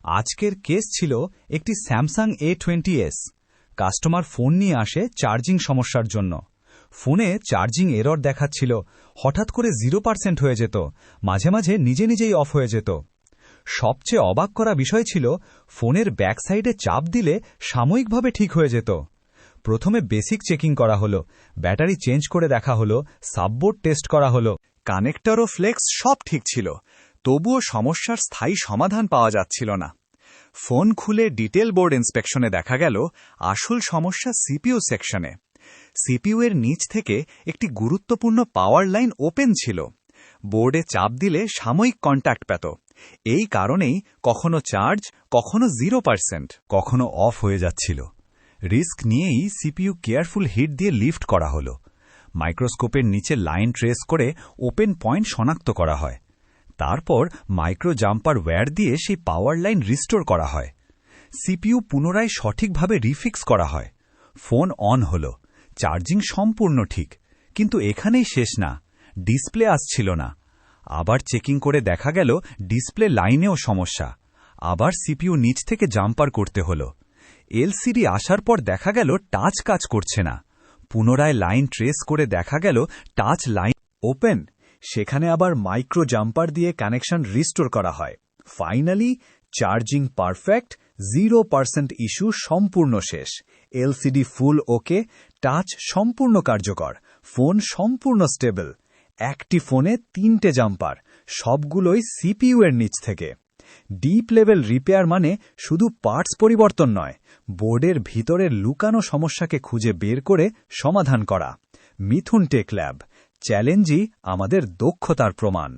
আজকের কেস ছিল একটি স্যামসাং A20s। কাস্টমার ফোন নিয়ে আসে চার্জিং সমস্যার জন্য। ফোনে চার্জিং এরর দেখাচ্ছিল, হঠাৎ করে 0% হয়ে যেত, মাঝে মাঝে নিজে নিজেই অফ হয়ে যেত। সবচেয়ে অবাক করা বিষয় ছিল ফোনের ব্যাক সাইডে চাপ দিলে সাময়িকভাবে ঠিক হয়ে যেত। প্রথমে বেসিক চেকিং করা হলো, ব্যাটারি চেঞ্জ করে দেখা হলো, সাববোর্ড টেস্ট করা হলো, কানেক্টর ও ফ্লেক্স সব ঠিক ছিল, তবুও সমস্যার স্থায়ী সমাধান পাওয়া যাচ্ছিল না। ফোন খুলে ডিটেল বোর্ড ইন্সপেকশনে দেখা গেল আসল সমস্যা সিপিইউ সেকশনে। সিপিইউ এর নিচ থেকে একটি গুরুত্বপূর্ণ পাওয়ার লাইন ওপেন ছিল। বোর্ডে চাপ দিলে সাময়িক কন্ট্যাক্ট পেত। এই কারণেই কখনো চার্জ, কখনো 0%, কখনো অফ হয়ে যাচ্ছিল। রিস্ক নিয়েই সিপিইউ কেয়ারফুল হিট দিয়ে লিফট করা হলো। মাইক্রোস্কোপের নিচে লাইন ট্রেস করে ওপেন পয়েন্ট শনাক্ত করা হয়। তারপর মাইক্রো জাম্পার ওয়্যার দিয়ে সেই পাওয়ার লাইন রিস্টোর করা হয়। সিপিইউ পুনরায় সঠিকভাবে রিফিক্স করা হয়। ফোন অন হল, চার্জিং সম্পূর্ণ ঠিক, কিন্তু এখানেই শেষ না, ডিসপ্লে আসছিল না। আবার চেকিং করে দেখা গেল ডিসপ্লে লাইনেও সমস্যা। আবার সিপিইউ নিচ থেকে জাম্পার করতে হল। এলসিডি আসার পর দেখা গেল টাচ কাজ করছে না। পুনরায় লাইন ট্রেস করে দেখা গেল টাচ লাইন ওপেন। সেখানে আবার মাইক্রো জাম্পার দিয়ে কানেকশন রিস্টোর করা হয়। ফাইনালি চার্জিং পারফেক্ট, 0% ইস্যু সম্পূর্ণ শেষ। এলসিডি ফুল ওকে, টাচ সম্পূর্ণ কার্যকর, ফোন সম্পূর্ণ স্টেবল। একটি ফোনে 3টে জাম্পার, সবগুলোই সিপিইউ এর নিচ থেকে। ডিপ লেভেল রিপেয়ার মানে শুধু পার্টস পরিবর্তন নয়, বোর্ডের ভিতরের লুকানো সমস্যাকে খুঁজে বের করে সমাধান করা। মিথুন টেক ল্যাব, চ্যালেঞ্জই আমাদের দক্ষতার প্রমাণ।